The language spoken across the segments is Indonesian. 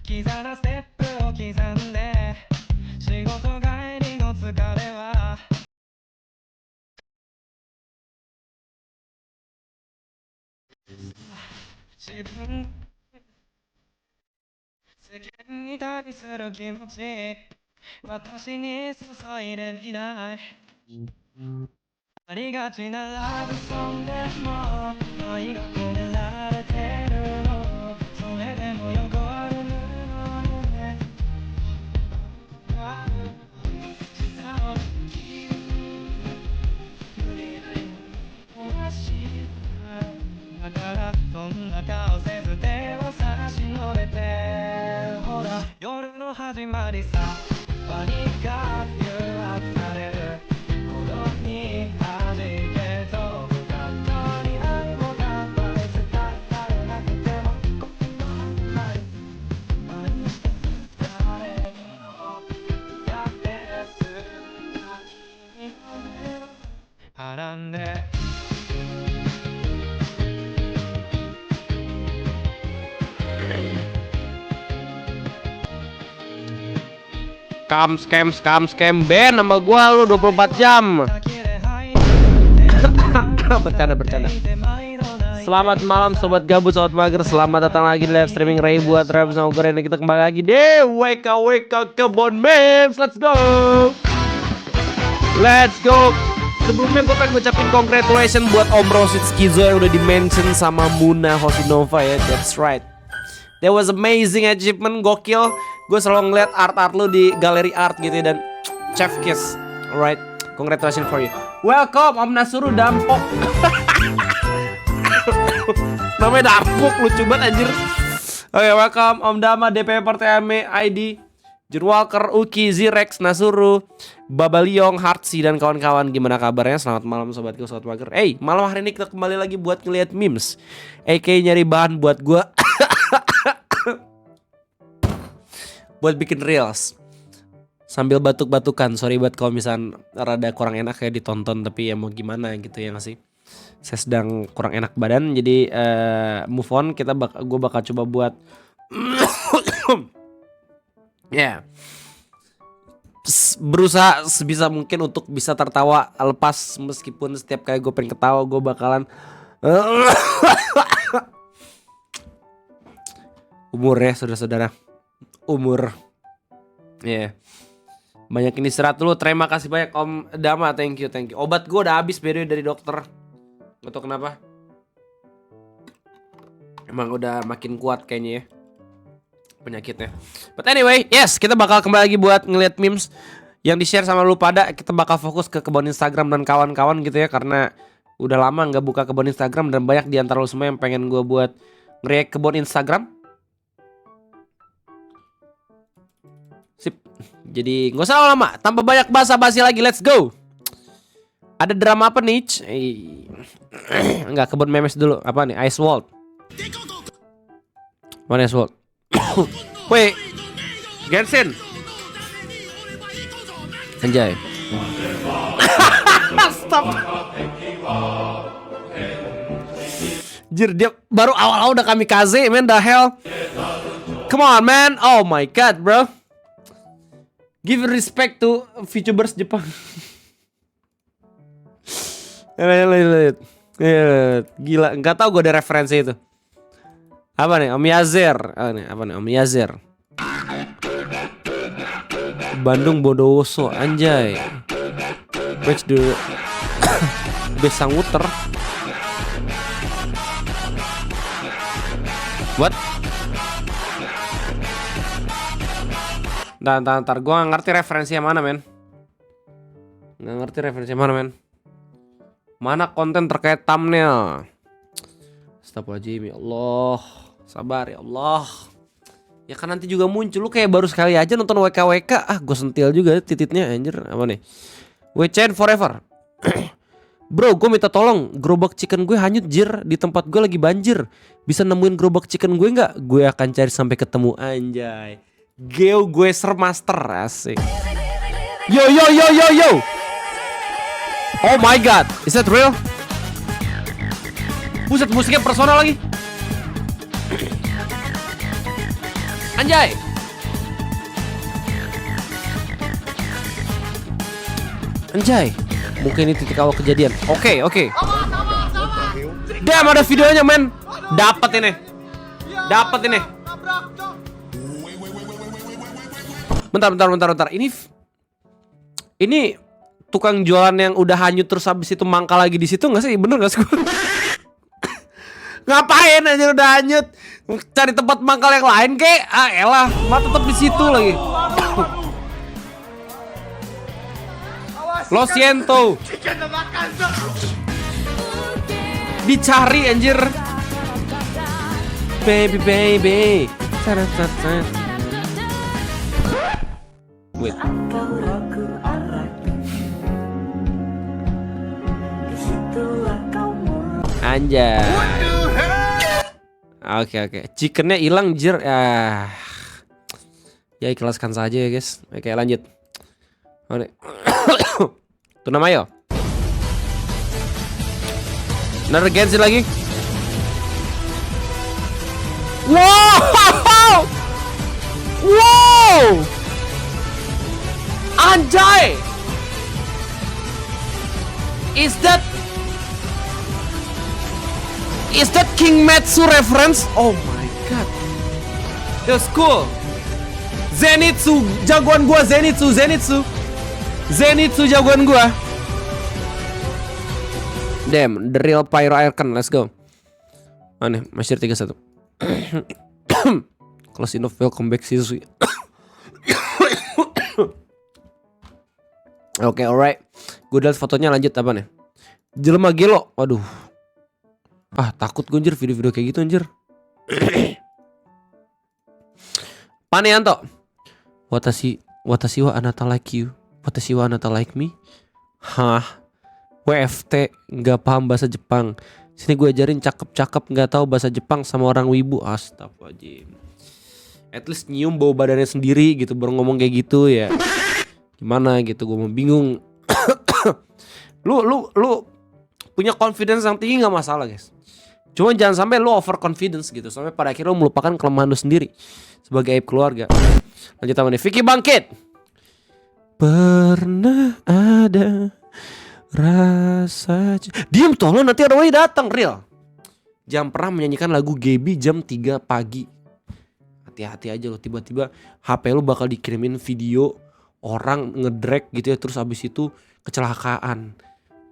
キザなステップを刻んで仕事帰りの疲れは自分世間に対する気持ち私に注いでいないありがちなラブソングでも愛が込められてるのそれでも汚れるのね下を切る無理やり壊しただからそんな顔せず手を差し伸べてほら夜の始まりさパニックが誘惑される頃に弾け飛ぶカットに愛を乾杯せたられなくてもこんなに誰にもやってすんな君の目をはらんでScam band nama gua lu 24 jam. Bercanda. Selamat malam sobat gabut, sobat mager. Selamat datang lagi di live streaming Ray buat Rap sama Goreng. Kita kembali lagi deh. WK Kebon Memes. Let's go. Sebelumnya gue pengen ngucapin congratulations buat Om Rosid Skizo yang udah di-mention sama Muna Hosinova ya. That's right. That was amazing achievement, gokil. Gue selalu ngeliat art lu di galeri art gitu ya, dan chef kiss. Alright, congratulations for you. Welcome Om Nasuru Dampok. Namanya Dampok, lucu banget anjir. Oke, welcome Om Dama, DP Pertame, ID Jurwalker, Uki, Zirex, Nasuru, Babaliong, Hartsi, dan kawan-kawan. Gimana kabarnya? Selamat malam sobatku, sobat mager. Malam hari ini kita kembali lagi buat ngeliat memes, nyari bahan buat gue buat bikin reels sambil batuk-batukan. Sorry buat kalau misalnya rada kurang enak ya ditonton, tapi ya mau gimana gitu ya, nggak sih? Saya sedang kurang enak badan, jadi move on. Gue bakal coba buat berusaha sebisa mungkin untuk bisa tertawa lepas, meskipun setiap kali gue pengen ketawa gue bakalan umur ya saudara-saudara, umur banyakin istirahat dulu. Terima kasih banyak Om Dama, thank you. Obat gue udah habis beda dari dokter, gak tau kenapa, emang udah makin kuat kayaknya ya penyakitnya. But anyway, yes, kita bakal kembali lagi buat ngeliat memes yang di-share sama lu pada. Kita bakal fokus ke kebun Instagram dan kawan-kawan gitu ya, karena udah lama nggak buka kebun Instagram dan banyak di antara lu semua yang pengen gue buat nge-react kebun Instagram. Sip. Jadi nggak usah lama, tanpa banyak basa-basi lagi, let's go. Ada drama apa nih? Enggak, kebun memes dulu. Apa nih? Ice World. Mana Ice World? Wait, Genshin. Anjay. Stop. Jir, dia baru awal-awal udah kamikaze, man, the hell. Come on, man. Oh my god, bro. Give respect to VTubers Jepang. Gila, nggak tahu gue ada referensi itu. Apa nih? Om Yazer. Apa nih? Om Yazer. Bandung Bondowoso, anjay. Batch the Besang Wuter. What? Ntar gue gak ngerti referensi yang mana, men. Gak ngerti referensi yang mana, men. Mana konten terkait thumbnail? Astagfirullahaladzim, ya Allah. Sabar ya Allah. Ya kan nanti juga muncul. Lu kayak baru sekali aja nonton WKWK. Gue sentil juga tititnya, anjir. Apa nih? WCN forever. Bro, gue minta tolong. Gerobak chicken gue hanyut, jir. Di tempat gue lagi banjir. Bisa nemuin gerobak chicken gue gak? Gue akan cari sampai ketemu, anjay. Geo gue Master, asik. Yo. Oh my god, is that real? Buset, musiknya personal lagi. Anjay. Anjay. Mungkin ini titik awal kejadian. Oke. Damn, ada videonya, men. Dapat ini. Bentar. Ini tukang jualan yang udah hanyut terus habis itu mangkal lagi di situ nggak sih? Bener nggak sih? Ngapain aja udah hanyut? Cari tempat mangkal yang lain kek? Ah elah, mah tetap di situ lagi. Lo siento. Dicari anjir. Baby. Wait. Anjay. Oke. Chickennya hilang jir. Ya ikhlaskan saja ya guys. Oke lanjut. Tuna mayo. Another Genshin lagi. Wow. Anjay. Is that King Metsu reference? Oh my god. That's cool. Zenitsu, jagoan gua Zenitsu jagoan gua. Damn, the real Pyro Icon, let's go. Aneh, masih 31. Close enough, welcome back Shisui. Oke, alright. Gue liat fotonya, lanjut apa nih? Jelema gelo, waduh. Takut gue anjir video-video kayak gitu anjir. Paneanto. Watashi wa anata like you. Watashi wa anata like me. Hah. WFT nggak paham bahasa Jepang. Sini gue ajarin cakep-cakep nggak tahu bahasa Jepang sama orang wibu. Astagfirullahaladzim. At least nyium bau badannya sendiri gitu baru ngomong kayak gitu ya. Gimana gitu gue mau bingung. lu punya confidence yang tinggi nggak masalah guys. Cuma jangan sampai lu overconfidence gitu sampai pada akhirnya lu melupakan kelemahan lu sendiri sebagai aib keluarga. Lanjut apa nih? Vicky Bangkit. Pernah ada rasa diam tolong nanti ada yang datang real. Jangan pernah menyanyikan lagu Gaby jam 3 pagi. Hati-hati aja lo, tiba-tiba HP lu bakal dikirimin video orang ngedrag gitu ya, terus habis itu kecelakaan.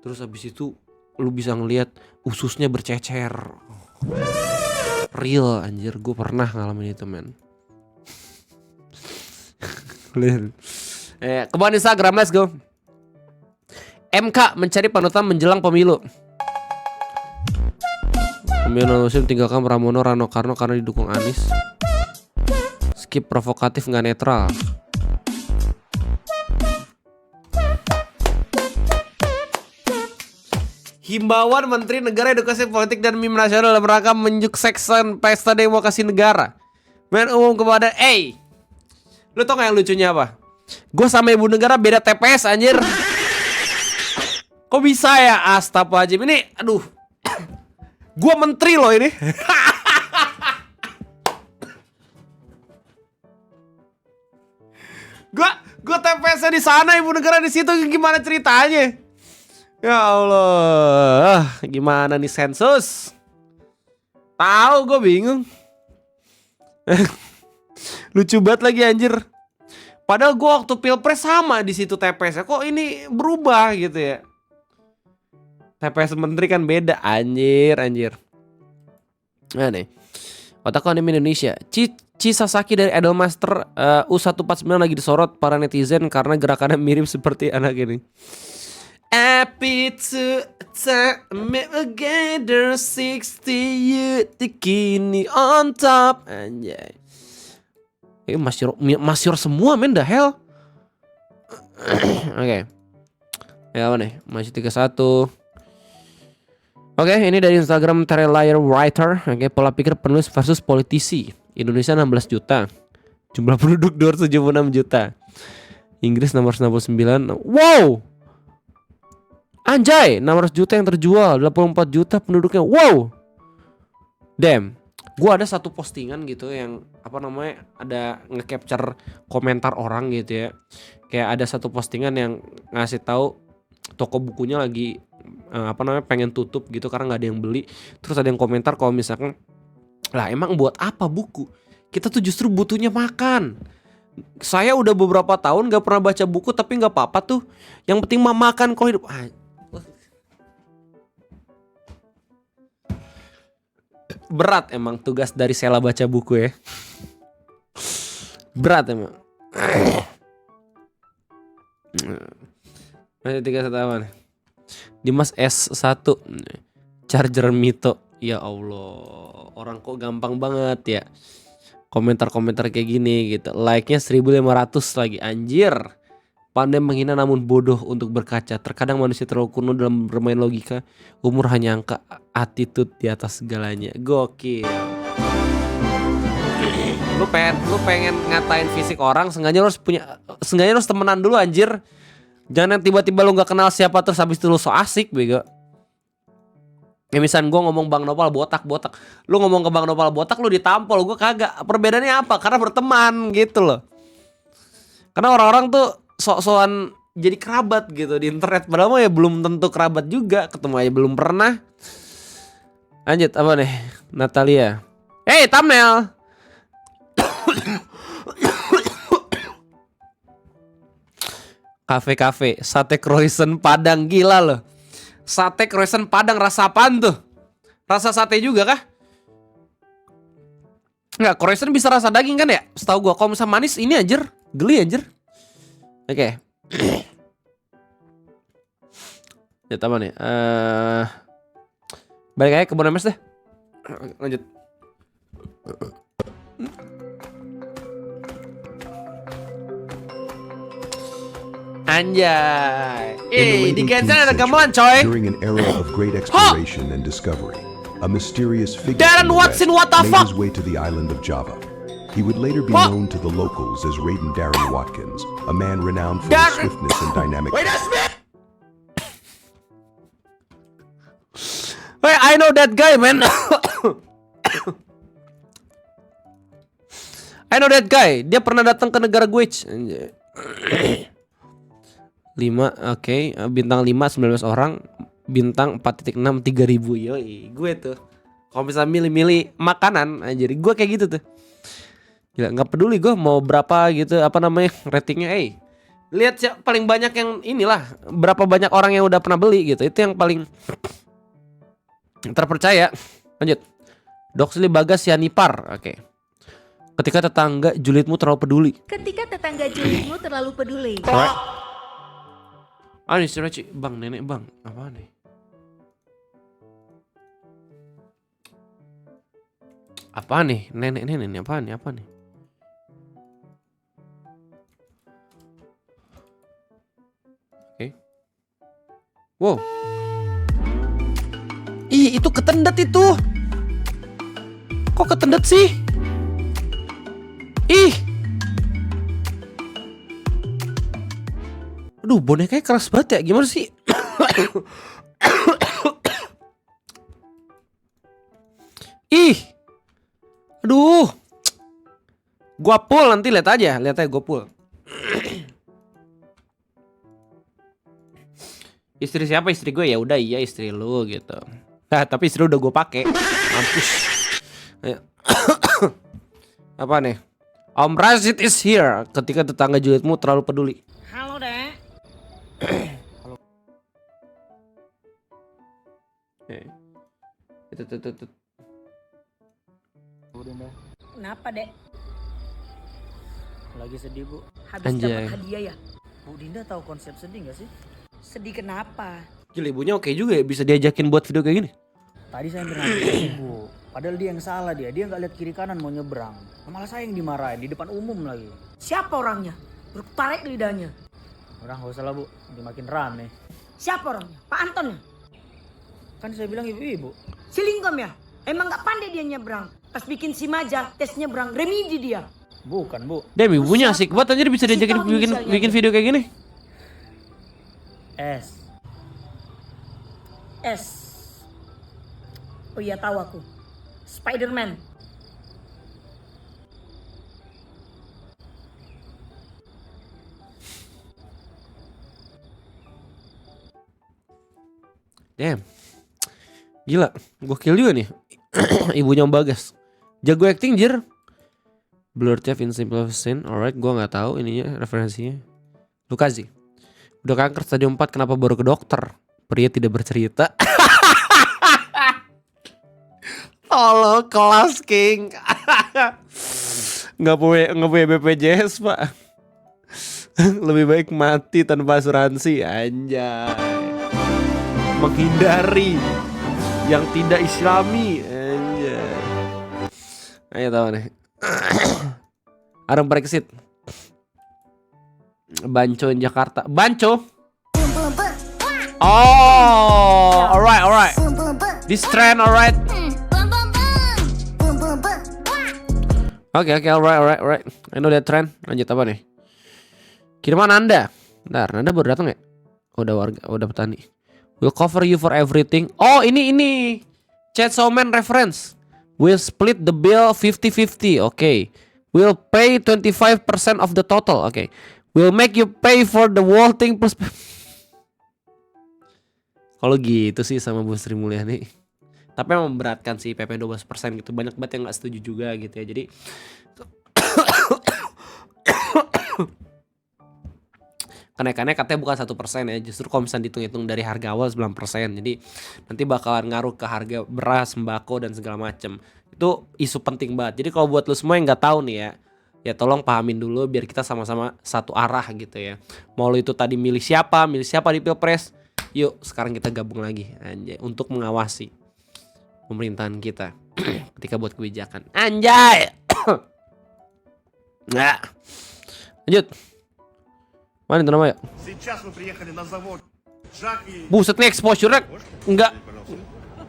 Terus habis itu lu bisa ngelihat ususnya bercecer. Real anjir, gue pernah ngalamin itu men. Kembali Instagram, let's go. MK mencari panutan menjelang pemilu. Pemilu musim tinggalkan Pramono Rano Karno karena didukung Anies. Skip provokatif nggak netral. Himbauan Menteri Negara Edukasi Politik dan Mim Nasional dalam rangka menyukseskan pesta demokrasi negara. Men umum kepada lu tau gak yang lucunya apa? Gue sama ibu negara beda TPS anjir. Kok bisa ya? Astagfirullahaladzim. Ini aduh. Gue menteri loh ini. Gue TPS-nya di sana, ibu negara di situ, gimana ceritanya? Ya Allah, gimana nih sensus? Tahu gue bingung. Lucu banget lagi anjir. Padahal gue waktu pilpres sama di situ TPS-nya, kok ini berubah gitu ya? TPS menteri kan beda anjir. Nah nih, otak anime Indonesia. Sasaki dari Idolmaster U149 lagi disorot para netizen karena gerakannya mirip seperti anak ini. Happy to me together 60 you bikini on top. Anjay. Masyur semua men, the hell. Oke. Ya apa nih? Masih 31. Oke, ini dari Instagram Terrelier Writer. Oke, pola pikir penulis versus politisi. Indonesia 16 juta. Jumlah penduduk 276 juta. Inggris nomor 99. Wow. Anjay, 600 juta yang terjual, 84 juta penduduknya. Wow. Damn. Gua ada satu postingan gitu yang apa namanya, ada nge-capture komentar orang gitu ya. Kayak ada satu postingan yang ngasih tahu toko bukunya lagi apa namanya, pengen tutup gitu karena nggak ada yang beli. Terus ada yang komentar kalau misalkan, lah emang buat apa buku? Kita tuh justru butuhnya makan. Saya udah beberapa tahun gak pernah baca buku tapi nggak apa-apa tuh. Yang penting mah makan kalau hidup. Berat emang tugas dari Sela baca buku ya. Berat emang. Masih 31 apa nih? Dimas S1 charger Mito. Ya Allah, orang kok gampang banget ya komentar-komentar kayak gini gitu. Like-nya 1500 lagi, anjir. Pandai menghina namun bodoh untuk berkaca. Terkadang manusia terlalu kuno dalam bermain logika. Umur hanya angka, attitude di atas segalanya. Gokil. Lu pengen ngatain fisik orang, sengaja harus temenan dulu anjir. Jangan tiba-tiba lu nggak kenal siapa terus habis itu lu so asik bego. Ya misal gue ngomong Bang Nopal botak. Lu ngomong ke Bang Nopal botak, lu ditampol, gue kagak. Perbedaannya apa? Karena berteman gitu loh. Karena orang-orang tuh sok-sokan jadi kerabat gitu di internet. Padahal mah ya belum tentu kerabat juga. Ketemu aja belum pernah. Lanjut apa nih? Natalia. Hey thumbnail. Kafe sate croissant Padang, gila loh. Sate croissant Padang rasa apaan tuh? Rasa sate juga kah? Enggak, croissant bisa rasa daging kan ya? Setahu gua kalau misalnya manis ini anjir, geli anjir. Oke. Ya apa nih? Balik aja ke Bonames deh. Lanjut. Anjay. Di Genshin ada gamelan coy. During an era of great exploration and discovery, a mysterious figure Darren Watson, what the made fuck? his way to the island of Java. He would later be known to the locals as Raiden Darren Watkins, a man renowned for his swiftness and dynamic. Wait, I know that guy, man. I know that guy. Dia pernah datang ke negara gue. 5, oke. Bintang 5, 19 orang. Bintang 4.6, 3000. Yoi, gue tuh kalau misalnya milih-milih makanan anjir, gue kayak gitu tuh. Gila, gak peduli gue mau berapa gitu, apa namanya, ratingnya. Lihat siapa paling banyak yang inilah, berapa banyak orang yang udah pernah beli gitu. Itu yang paling terpercaya. Lanjut. Doxley Bagas Yanipar. Oke. Ketika tetangga julidmu terlalu peduli. Ketika tetangga julidmu terlalu peduli. Ah nih Siraci, bang nenek bang, apa nih? Apa nih? Nenek apa nih? Oke. Wow. Ih, itu ketendet itu. Kok ketendet sih? Ih. Aduh, bonekanya keras banget ya. Gimana sih? Ih. Aduh. Gua pull nanti, lihat aja gua pull. Istri siapa? Istri gue. Ya udah, iya istri lu gitu. Nah, tapi istri udah gue pakai. Mampus. Ayo. Apa nih? Om Rashid is here. Ketika tetangga julidmu terlalu peduli. Halo dek. Halo. Itu. Kenapa dek? Lagi sedih bu. Habis Anjay. dapat hadiah ya? Bu Dinda tahu konsep sedih gak sih? Sedih kenapa? Gila, ibunya oke juga ya, bisa diajakin buat video kayak gini. Tadi saya pernah bilang bu. Padahal dia yang salah, dia nggak lihat kiri kanan mau nyebrang. Malah saya yang dimarahin di depan umum lagi. Siapa orangnya? Tarik lidahnya. Udah nggak usah lah bu, jadi makin rame. Siapa orangnya? Pak Anton ya? Kan saya bilang ibu-ibu. Si Lingkom ya? Emang gak pandai dia nyebrang. Pas bikin si Maja, tes nyebrang, remedi dia. Bukan bu. Dem, ibunya asik banget anjir, bisa diajakin Kasih tahu bikin inisialnya video kayak gini. S. Oh iya tahu aku. Spider-Man. Damn. Gila, gokil juga nih. Ibunya Om Bagas. Jago acting jir. Blur Chef in Simple Scene. Alright, gua nggak tahu ininya referensinya. Lukazi. Udah kanker stadium 4 kenapa baru ke dokter? Pria tidak bercerita. Tolong kelas king. Nggak punya BPJS pak. Lebih baik mati tanpa asuransi. Anjay. Menghindari yang tidak islami. Anjay. Ayo tahu nih. Arem Brexit. Banco in Jakarta. Banco. Oh, alright. This trend, alright. Oke, alright. I know that trend. Lanjut apa nih? Kiriman Anda. Bentar, Anda baru datang ya? Udah petani. We'll cover you for everything. Oh, ini. Chainsaw Man reference. We'll split the bill 50-50. Okay. We'll pay 25% of the total. Okay. We'll make you pay for the whole thing plus. Kalau gitu sih sama Bu Sri Mulyani. Tapi emang memberatkan sih PP 12% gitu. Banyak banget yang gak setuju juga gitu ya. Jadi kenaikannya katanya bukan 1% ya. Justru kalau misalnya dihitung-hitung dari harga awal 9%. Jadi nanti bakalan ngaruh ke harga beras, sembako dan segala macem. Itu isu penting banget. Jadi kalau buat lu semua yang gak tahu nih ya tolong pahamin dulu biar kita sama-sama satu arah gitu ya. Mau lu itu tadi milih siapa di Pilpres, yuk sekarang kita gabung lagi anjay untuk mengawasi pemerintahan kita ketika buat kebijakan. Anjay. Nah. Lanjut. Mana itu namanya? Buset nih exposure-nya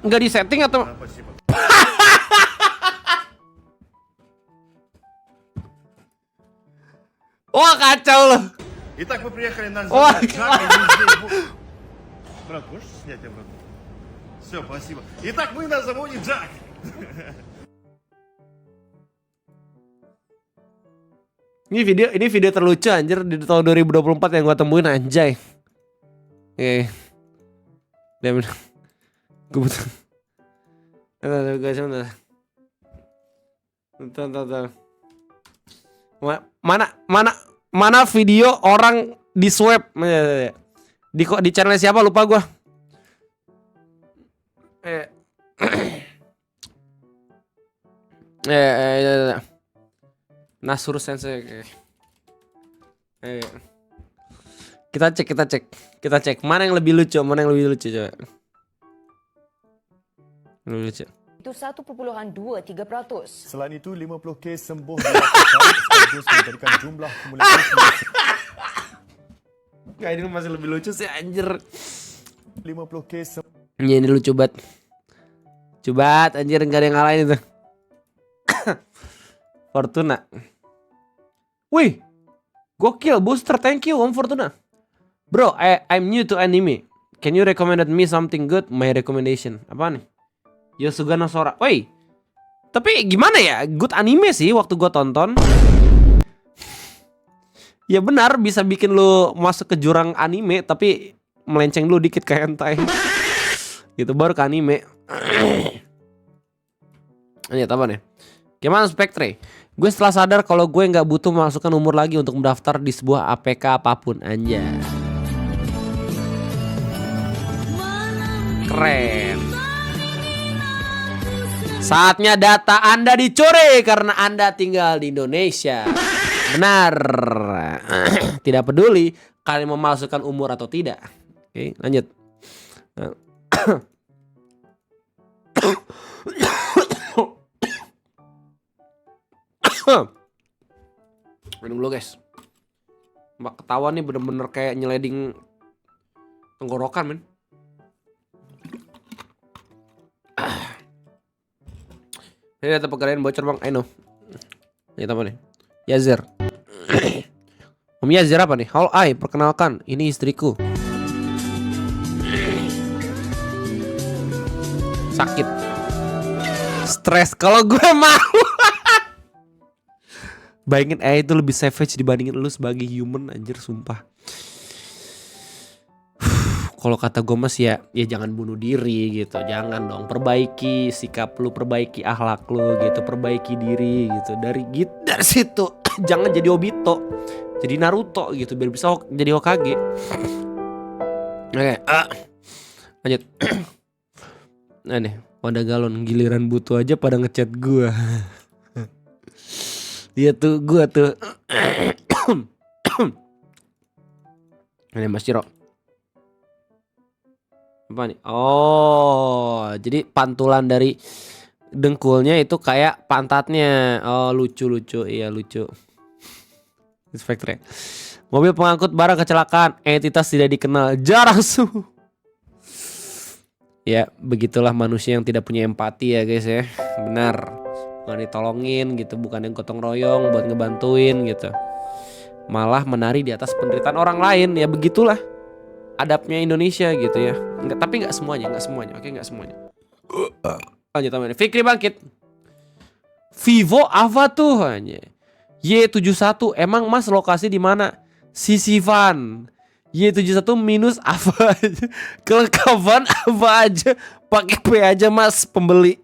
enggak di setting atau Wah kacau loh. Итак, мы приехали на Ой, завод. Жак, и мы здесь Брат, можешь снять обратно? Все, спасибо. Итак, мы на заводе Джак. Ini video terlucu anjir di tahun 2024 yang gua temuin anjay. Dan gue butuh. Guys, bentar. Mana video orang di swab di channel siapa lupa gua. Nasur Sensei. Kita cek mana yang lebih lucu coba. Lebih lucu. Itu 1,23%. Selain itu, 50 kes sembuh dilakukan sekaligus menjadikan jumlah kumulatif. Gak, ini masih lebih lucu sih anjir. 50 kes Ya, ini lucu banget. Coba anjir gak ada yang ngalahin itu. Fortuna. Wih, gokil booster, thank you Om Fortuna. Bro, I'm new to anime. Can you recommend me something good? My recommendation. Apa nih? Yosugano Sora. Woi. Tapi gimana ya? Good anime sih waktu gua tonton. Ya benar bisa bikin lu masuk ke jurang anime tapi melenceng dulu dikit ke hentai. Gitu baru ke anime. Ini apa nih? Gimana Spectre? Gue setelah sadar kalau gue nggak butuh memasukkan umur lagi untuk mendaftar di sebuah APK apapun. Anjay. Keren. Saatnya data Anda dicuri karena Anda tinggal di Indonesia. Benar. Tidak peduli kalian memasukkan umur atau tidak. Oke, lanjut. Minum dulu guys. Mbak ketawa nih bener-bener kayak nyeleding tenggorokan men. Ini data pegadaian bocor bang, I know. Ini apa nih? Yazir. Om Yazir apa nih? Halo Ai, perkenalkan, ini istriku. Sakit. Stres kalau gue mau. Bayangin itu lebih savage dibandingin lu sebagai human anjir sumpah. Kalau kata gue mas ya jangan bunuh diri gitu. Jangan dong, perbaiki sikap lu, perbaiki akhlak lu gitu, perbaiki diri gitu. Dari situ jangan jadi Obito, jadi Naruto gitu biar bisa jadi Hokage. Oke, lanjut. Nah nih, wadah galon giliran butuh aja pada ngechat gua. Dia tuh gua tuh. Ini Mas Ciro. Apa nih? Oh, jadi pantulan dari dengkulnya itu kayak pantatnya. Oh, lucu. Iya, lucu. Inspektor ya. Mobil pengangkut barang kecelakaan, entitas tidak dikenal, Jarasu. Ya, begitulah manusia yang tidak punya empati ya guys ya. Benar. Bukan ditolongin gitu, bukan yang gotong royong buat ngebantuin gitu. Malah menari di atas penderitaan orang lain. Ya begitulah adabnya Indonesia gitu ya. Tapi nggak semuanya. Oke, nggak semuanya. Lanjut tambahin. Fikri bangkit. Vivo apa tuh hanya? Y71 emang Mas lokasi di mana? Sisivan. Y71 minus apa aja? Kelengkapan apa aja? Pakai P aja Mas pembeli.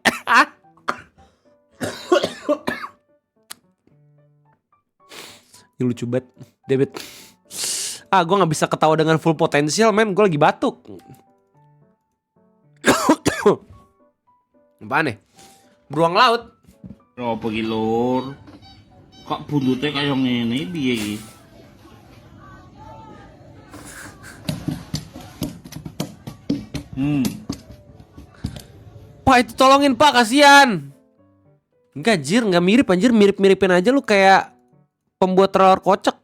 Ini lucu banget, David. Gue nggak bisa ketawa dengan full potensial, men. Gue lagi batuk. Apaan nih? Beruang laut. Apa ki lur? Kok buntute kaya ngene piye iki? Pak itu tolongin Pak, kasihan. Enggak jir, nggak mirip anjir, mirip-miripin aja lu kayak pembuat trailer kocak.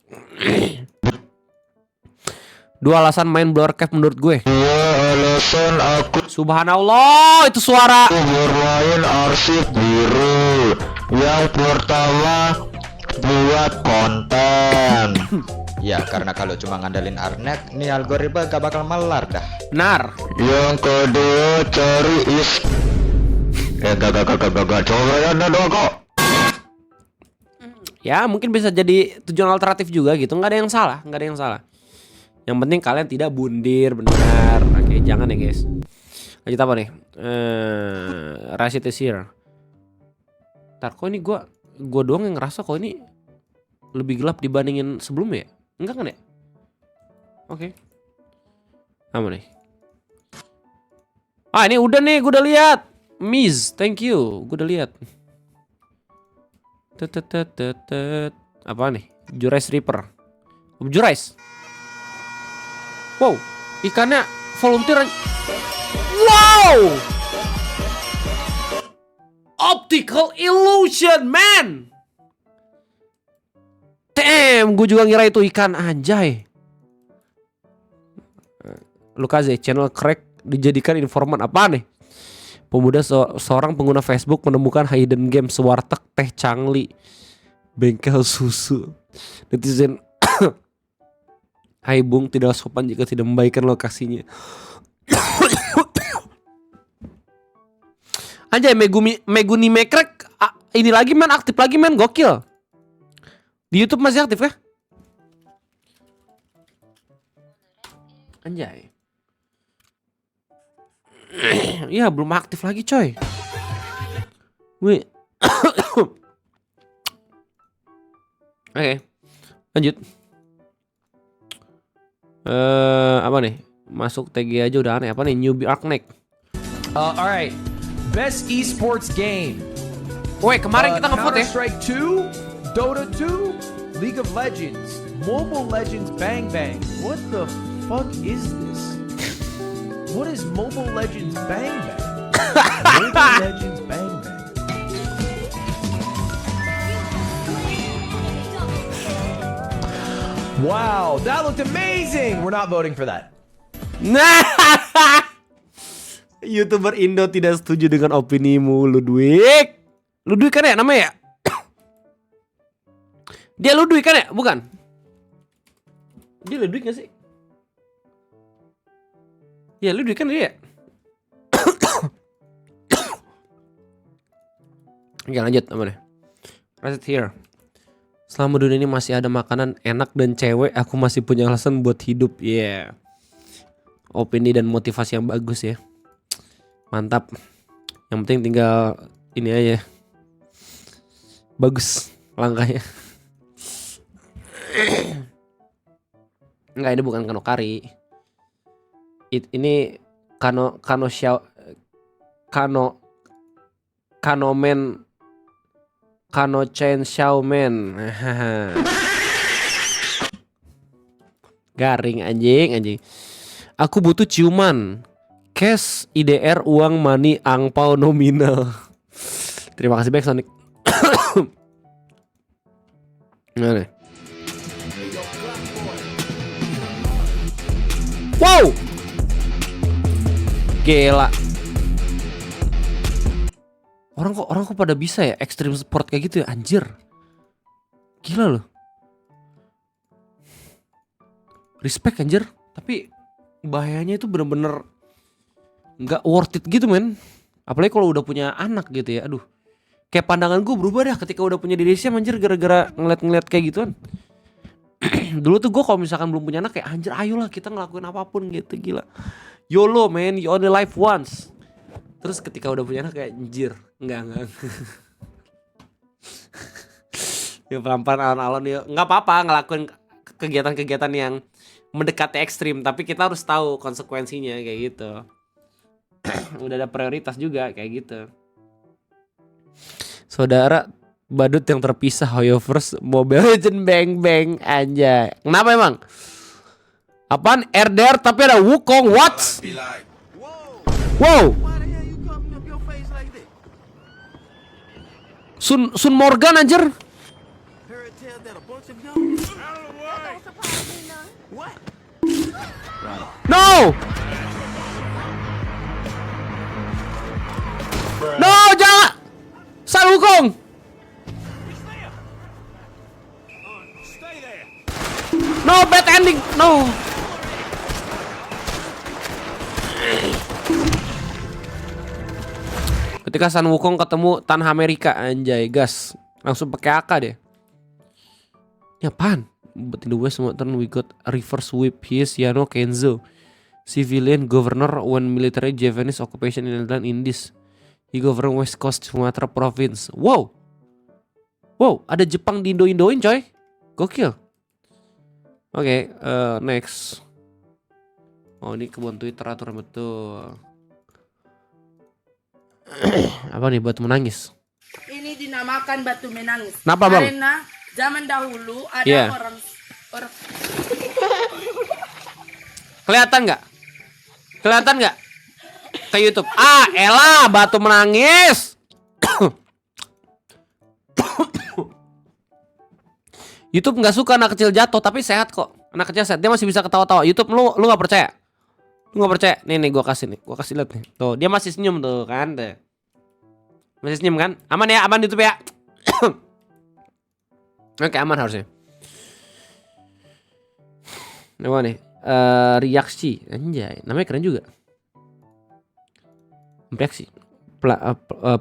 Dua alasan main Blower Cave menurut gue. Alasan aku Subhanallah, itu suara bermain arsip biru. Yang pertama, buat konten. Ya karena kalau cuma ngandelin Arnet, nih algoritma gak bakal melar dah. benar. Yang kedua, cari gak coba ya doang kok. Ya mungkin bisa jadi tujuan alternatif juga gitu. Nggak ada yang salah. Yang penting kalian tidak bundir, benar. Oke, jangan ya guys. Lanjut apa nih? Rashid is here. Ntar kok ini gue doang yang ngerasa kok ini lebih gelap dibandingin sebelumnya ya? Enggak kan ya? Oke. Apa nih? Ini udah nih, gue udah lihat. Miss, thank you. Gue udah lihat. Apa nih? Jurais Reaper. Jurais. Wow, ikannya volunteer. Wow, optical illusion, man. Damn, gue juga ngira itu ikan, anjay. Lukaze, channel crack dijadikan informan apa nih? Pemuda seorang pengguna Facebook menemukan hidden game sewarteg teh cangli bengkel susu. Netizen Hai Bung, tidak sopan jika tidak membaikkan lokasinya. Anjay, Megumi Mekrek ini lagi men, aktif lagi men, gokil. Di YouTube masih aktif kah? Anjay. Iya, belum aktif lagi coy. Wih. Oke, lanjut. Apa nih? Masuk TG aja udah aneh. Apa nih? Newbie Arkneck. Alright. Best esports game. Woi, kemarin kita ngevote ya. Counter-Strike 2, Dota 2, League of Legends, Mobile Legends Bang Bang. What the fuck is this? What is Mobile Legends Bang Bang? Mobile Legends Bang Bang. Wow, that looked amazing. We're not voting for that. Nah, YouTuber Indo tidak setuju dengan opinimu, Ludwig. Ludwig kan ya namanya ya? Dia Ludwig kan ya? Bukan? Dia Ludwig gak sih? Ya Ludwig kan dia. Oke lanjut apa nih? Right here. Selama dunia ini masih ada makanan enak dan cewek, aku masih punya alasan buat hidup. Yeah. Opini dan motivasi yang bagus ya. Mantap. Yang penting tinggal ini aja. Bagus langkahnya. Enggak, ini bukan kano kari. Ini kano men. Kano Chen Xiaomen. Garing anjing. Aku butuh ciuman. Cash, IDR, uang, money, angpau, nominal. Terima kasih back Sonic. Nah, wow. Gila. Orang kok pada bisa ya extreme sport kayak gitu ya, anjir. Gila loh. Respect anjir, tapi bahayanya itu bener-bener nggak worth it gitu men. Apalagi kalau udah punya anak gitu ya. Aduh. Kayak pandangan gue berubah dah ketika udah punya diri sih anjir, gara-gara ngeliat kayak gituan. Dulu tuh gue kalau misalkan belum punya anak kayak anjir ayolah kita ngelakuin apapun gitu, gila. YOLO man, you only live once. Terus ketika udah punya anak kayak anjir, enggak. Ya pelan-pelan alon-alon ya, nggak apa-apa ngelakuin kegiatan-kegiatan yang mendekati ekstrim, tapi kita harus tahu konsekuensinya kayak gitu. Udah ada prioritas juga kayak gitu. Saudara badut yang terpisah Hoyoverse Mobile Legend bang anjay. Kenapa emang? Apaan? RDR tapi ada Wukong, what? Wow. Sun Morgan anjir. No. No, jangan. San Wukong. No, bad ending. No. Ketika San Wukong ketemu Tanah Amerika anjay gas, langsung pakai AK deh. Ini apaan? But in the West turn we got reverse whip. He is Yano Kenzo, civilian governor when military Japanese occupation in Netherlands Indies. He govern West Coast Sumatera Province. Wow, ada Jepang di Indo-Indoin coy, gokil. Oke, next. Oh ini kebun Twitter aturan betul. Apa nih batu menangis? Ini dinamakan batu menangis. Kenapa bang? Karena zaman dahulu ada orang. Kelihatan nggak? Ke YouTube. Ah, elah batu menangis. YouTube nggak suka anak kecil jatuh, tapi sehat kok. Anak kecil sehat, dia masih bisa ketawa-tawa. YouTube lu nggak percaya? Lu nggak percaya? Nih gua kasih lihat nih. Tuh, dia masih senyum tuh kan, deh. Masih senyum kan? Aman ya, aman YouTube ya. Oke, aman harusnya. Apa nih? Reaksi, anjay, namanya keren juga. Reaksi.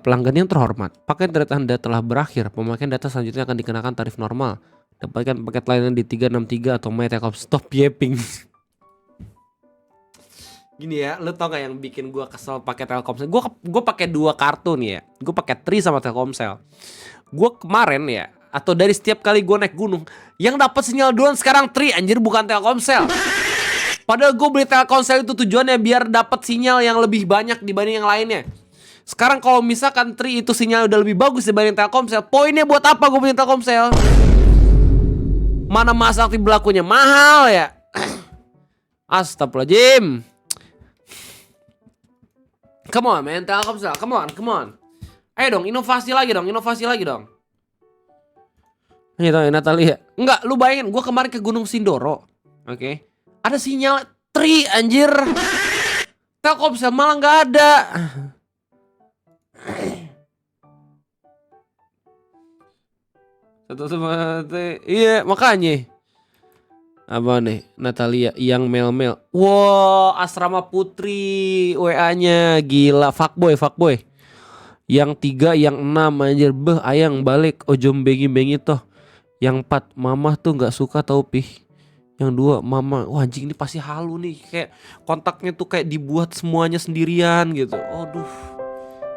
Pelanggan yang terhormat, paket internet Anda telah berakhir. Pemakaian data selanjutnya akan dikenakan tarif normal. Dapatkan paket layanan di 363 atau My Telkom. Stop yapping. Gini ya, lu tau gak yang bikin gua kesel pakai Telkomsel? Gua pakai 2 kartu nih ya. Gua pakai Tri sama Telkomsel. Gua kemarin ya, atau dari setiap kali gua naik gunung, yang dapat sinyal duluan sekarang Tri anjir, bukan Telkomsel. Padahal gue beli Telkomsel itu tujuannya biar dapat sinyal yang lebih banyak dibanding yang lainnya. Sekarang kalau misalkan Tri itu sinyal udah lebih bagus dibanding Telkomsel, poinnya buat apa gue punya Telkomsel? Mana masa aktif berlakunya mahal ya? Astagfirullahaladzim. Come on man, Telkomsel, come on. Ayo dong, inovasi lagi dong. Nih tau ya Natalia. Enggak, lu bayangin gue kemarin ke Gunung Sindoro. Oke. Ada sinyal Tri anjir. Telkomsel malah nggak ada. Iya makanya. Apa nih Natalia yang mel. Wow, asrama putri WA-nya gila, fuckboy. Yang 3, yang 6 anjir. Beh ayang balik. Ojo bengi-bengi toh. Yang 4 mama tuh gak suka tau Pih. Yang 2 mama. Wah anjing ini pasti halu nih. Kayak kontaknya tuh kayak dibuat semuanya sendirian gitu. Aduh.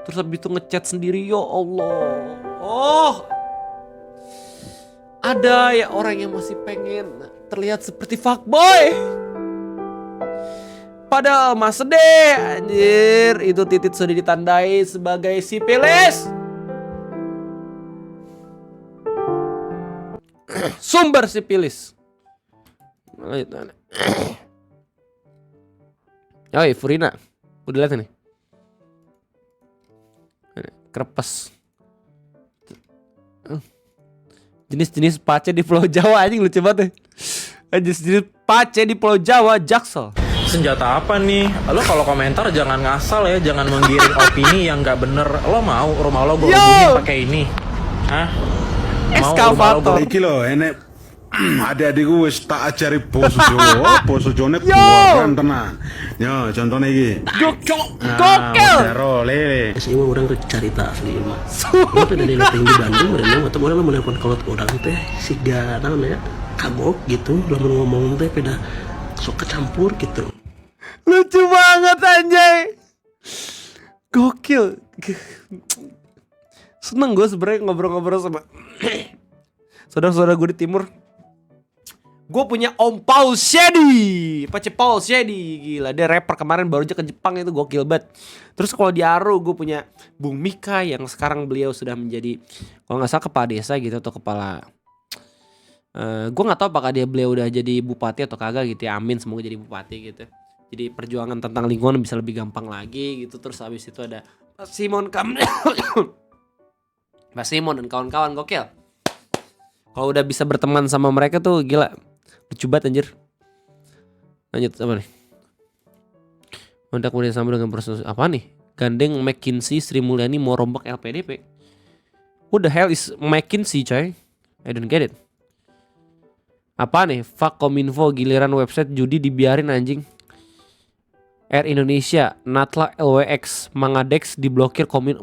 Terus habis itu ngechat sendiri. Ya Allah. Oh. Ada ya orang yang masih pengen terlihat seperti fuckboy. Padahal mas sedih anjir. Itu titik sudah ditandai sebagai sipilis. Sumber sipilis. Oi Furina. Udah lihat nih. Krepes. Jenis-jenis pace di Pulau Jawa anjing lucu banget ya. Jenis-jenis pace di Pulau Jawa, Jaksel. Senjata apa nih? Lo kalau komentar jangan ngasal ya, jangan menggiring opini yang nggak bener. Lo mau rumah lo gue hubungin pakai ini? Hah? Mau rumah lo gue? Iki lo enek adik-adikku wis tak ajari basa Jawa, basa Jawane keluaran tenan. Yo, contohnya iki. Gokil. Daro lele. Semua orang cerita asli mah. Lo dari latih di Bandung, berenang atau orang menelpon kalau orang teh si gana ya kagok gitu, lamun ngomong teh beda sok kecampur gitu. Lucu banget anjay. Gokil. Seneng gue sebenarnya ngobrol-ngobrol sama saudara-saudara gue di timur. Gue punya Om Paul Shady, Pace Paul Shady, gila dia rapper kemarin baru aja ke Jepang itu gokil banget. Terus kalau di Aro gue punya Bung Mika yang sekarang beliau sudah menjadi kalau nggak salah kepala desa gitu atau kepala. Gue nggak tahu apakah beliau udah jadi bupati atau kagak gitu ya. Amin semoga jadi bupati gitu. Jadi perjuangan tentang lingkungan bisa lebih gampang lagi gitu. Terus habis itu ada Pak Simon Pak Simon dan kawan-kawan gokil. Kalau udah bisa berteman sama mereka tuh gila. Lucu banget anjir. Lanjut apa nih? Mendak kemudian sama dengan proses apa nih? Gandeng McKinsey Sri Mulyani mau rombak LPDP. What the hell is McKinsey coy? I don't get it. Apa nih? Fuck Kominfo giliran website judi dibiarin anjing. Air Indonesia, Natla LWX, Mangadex diblokir Kominfo.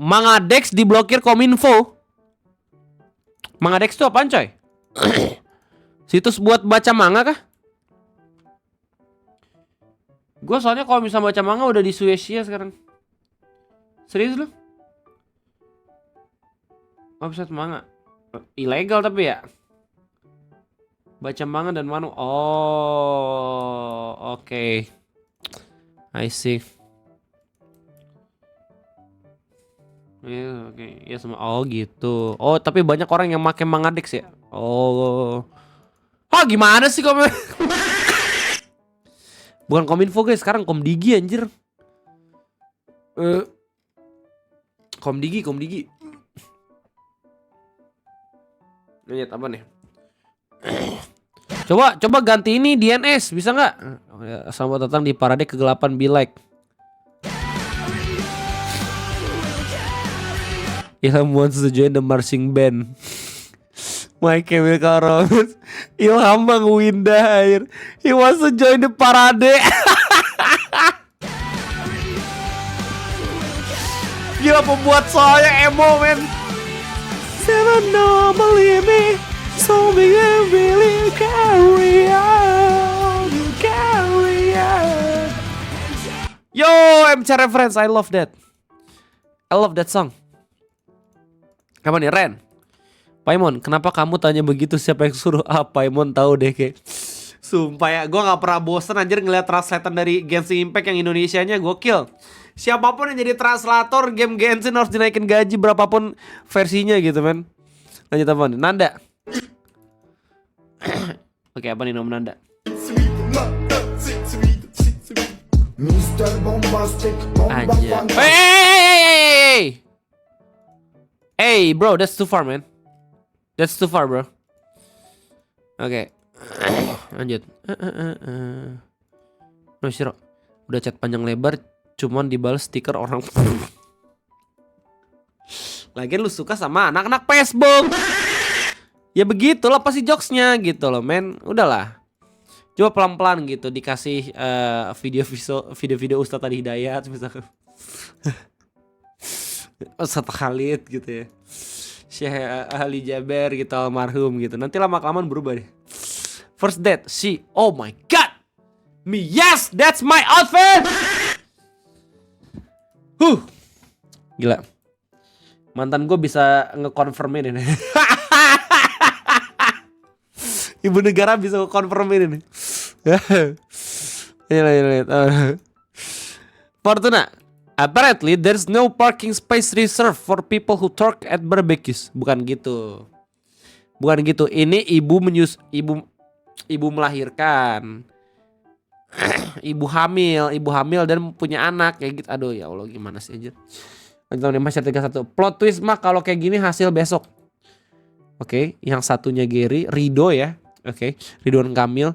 Mangadex itu apaan coy? Situs buat baca manga kah? Gue soalnya kalau misalnya baca manga udah di Swedia sekarang. Serius lu? Website manga ilegal tapi ya. Baca manga dan manu. Oh, oke. I see. Ya, oke. Ya sama. Oh gitu. Oh tapi banyak orang yang pakai Mangadex ya. Oh. Ah gimana sih komen? Bukan Kominfo guys, sekarang Komdigi anjir. Komdigi. Lihat apa nih? Coba ganti ini DNS bisa nggak? Selamat datang di Parade Kegelapan Be Like. Ilham wants to join the marching band. My Chemical Romance. Ilham Bang Winda air. He wants to join the Parade. Gila pembuat soalnya emo men. Seven no believe me. So big and really carry on. Yo MC reference, I love that. I love that song. Kapan nih Ren? Paimon, kenapa kamu tanya begitu? Siapa yang suruh? Paimon tahu deh kayak. Sumpah ya, gue gak pernah bosen anjir ngeliat translator dari Genshin Impact yang Indonesianya gokil. Siapapun yang jadi translator game Genshin harus dinaikin gaji berapapun versinya gitu men. Lanjut apa nih? Nanda. Oke apa nih nama Nanda? Aja. Hey bro, that's too far man. That's too far bro. Oke. Lanjut. No Shiro. Udah chat panjang lebar cuman dibalas stiker orang. Lagian lu suka sama anak-anak Facebook. Ya begitulah pasti jokesnya gitu loh men. Udahlah. Coba pelan-pelan gitu dikasih video-video Ustadz tadi Hidayat misalkan. Ustadz Khalid gitu ya, Syekh Ali Jaber gitu almarhum gitu. Nanti lama-kelamaan berubah deh. First date, she, oh my god, me, yes, that's my outfit. Gila, mantan gue bisa ngekonfirmin ini. Ibu negara bisa ngekonfirmin ini. Fortuna, apparently there's no parking space reserved for people who talk at barbecues. Bukan gitu. Bukan gitu. Ini ibu melahirkan. Ibu hamil dan punya anak kayak gitu. Aduh ya Allah, gimana sih anjir. Lanjut Masya 31. Plot twist mah kalau kayak gini hasil besok. Oke, yang satunya Rido ya. Oke, Ridwan Kamil.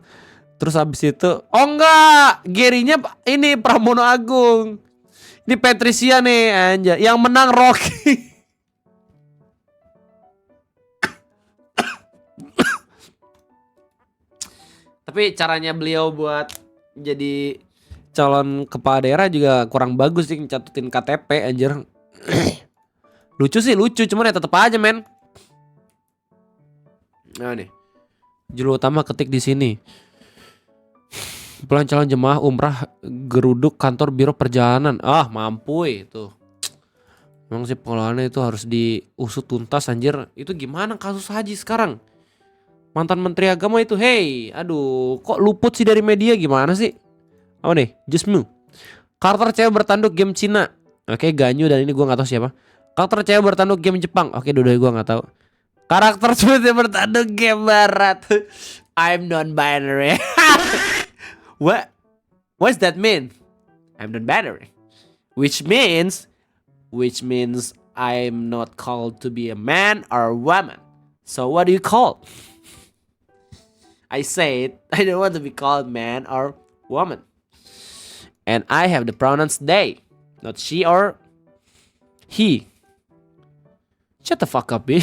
Terus habis itu, oh enggak, Gerinya ini Pramono Agung. Ini Patricia nih anjir. Yang menang Rocky. Tapi caranya beliau buat jadi calon kepala daerah juga kurang bagus sih, ngecatutin KTP anjir. Lucu sih lucu, cuman ya tetep aja men. Nah nih, judul utama ketik di sini. Pelan calon jemaah umrah geruduk kantor biro perjalanan. Ah mampu itu. Memang sih pengelolaannya itu harus diusut tuntas anjir. Itu gimana kasus haji sekarang? Mantan menteri agama itu, hey, aduh, kok luput sih dari media, gimana sih? Apa nih? Jusmu. Karakter cewek bertanduk game Cina. Oke, Ganyu dan ini gue nggak tahu siapa. Karakter cewek bertanduk game Jepang. Oke, dua-duanya gue nggak tahu. Karakter cewek bertanduk game Barat. I'm non-binary. What's that mean? I'm non-binary. Which means I'm not called to be a man or a woman. So what do you call? I said I don't want to be called man or woman. And I have the pronouns they, not she or he. Shut the fuck up, B.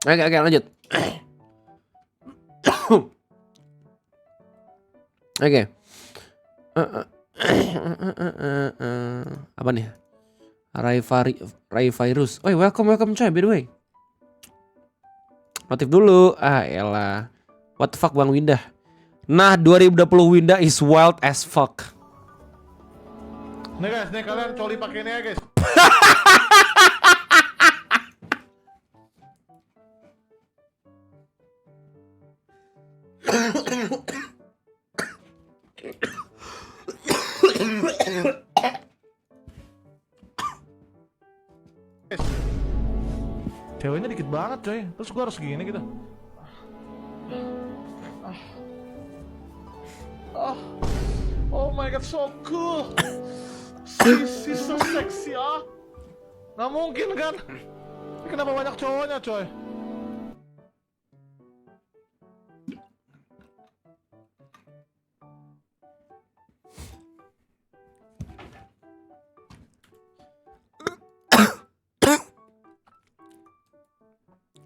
Oke, lanjut. Oke. Apa nih? Rai Virus. Oh, welcome coy, by the way. Notif dulu. Ah, elah. What the fuck Bang Windah. Nah, 2020 Windah is wild as fuck. Nih guys, nih kalian coli pakai ini ya guys. Ceweknya dikit banget coy, terus gua harus gini gitu. Oh my god, so cool. She's so sexy ah. Nggak mungkin kan? Ini kenapa banyak cowoknya coy?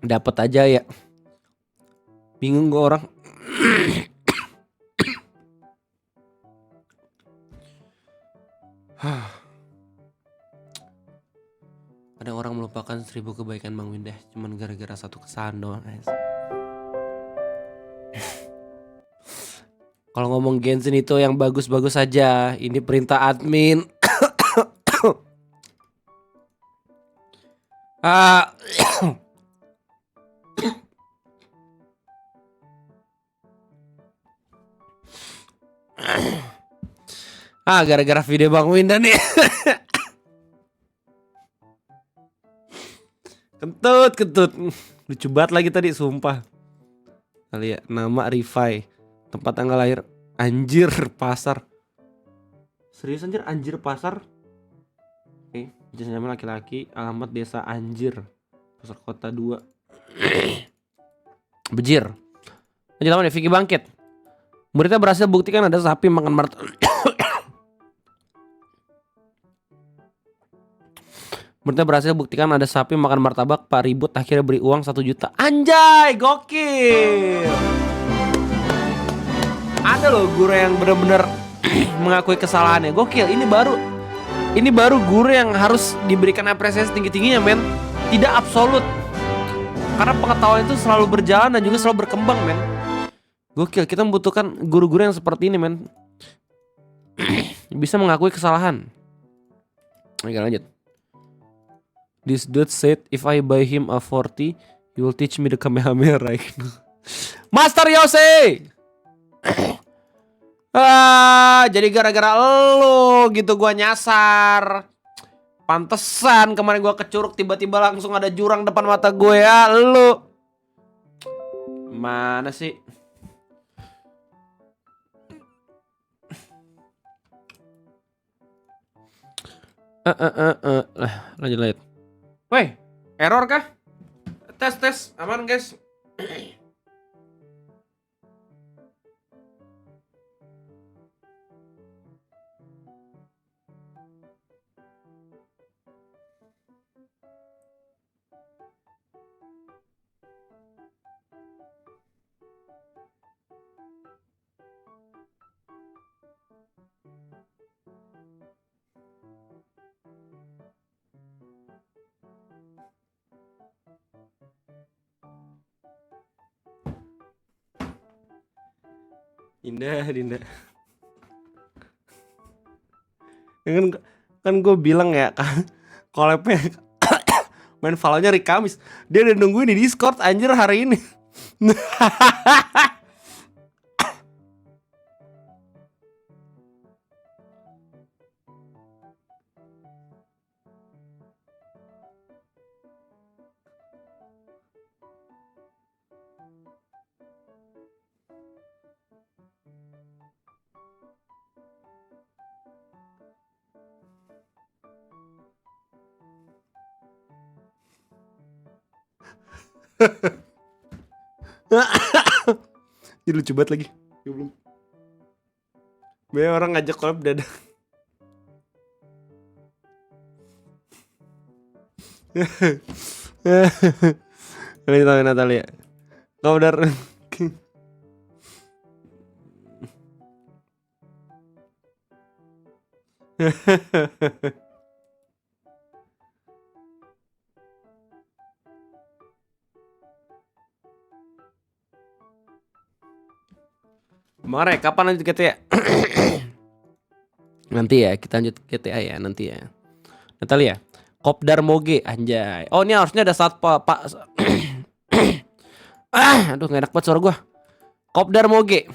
Dapat aja ya. Bingung gue orang. Ada orang melupakan 1000 kebaikan Bang Windah cuman gara-gara satu kesalahan doang guys. Kalau ngomong Genshin itu yang bagus-bagus aja. Ini perintah admin. Gara-gara video Bang Windah nih. Kentut. Lucu banget lagi tadi, sumpah. Kali ya, nama Rifai. Tempat tanggal lahir Anjir Pasar. Serius anjir, Anjir Pasar. Oke, jenis nama laki-laki, alamat desa Anjir, Pasar Kota 2. Bejir. Lanjut apa nih, Vicky Bangkit. Muridnya berhasil buktikan ada sapi makan martabak. Muridnya berhasil buktikan ada sapi makan martabak. Pak ribut akhirnya beri uang 1 juta. Anjay, gokil. Ada loh guru yang bener-bener mengakui kesalahannya. Gokil. Ini baru guru yang harus diberikan apresiasi tinggi-tingginya, men. Tidak absolut. Karena pengetahuan itu selalu berjalan dan juga selalu berkembang, men. Gokil, kita membutuhkan guru-guru yang seperti ini, men. Bisa mengakui kesalahan. Oke, lanjut. This dude said if I buy him a 40, he will teach me the Kamehameha right now. Master Yose! Jadi gara-gara lo gitu gua nyasar. Pantesan kemarin gua kecuruk tiba-tiba langsung ada jurang depan mata gue ya, lo. Mana sih? Lanjut. Woi, error kah? Tes, aman guys. Dinda. Kan gue bilang ya, collabnya main Valonya hari Kamis. Dia udah nungguin di Discord anjir hari ini. Ini lucu banget lagi. Belum. Banyak orang ngajak collab dadah. Ini tahu Natalia. Kau benar. Mare, kapan lanjut GTA? Nanti ya, kita lanjut GTA ya, nanti ya. Natalia, Kopdar Moge, anjay. Oh, ini harusnya ada saat Pak. Aduh, gak enak banget suara gua. Kopdar Moge,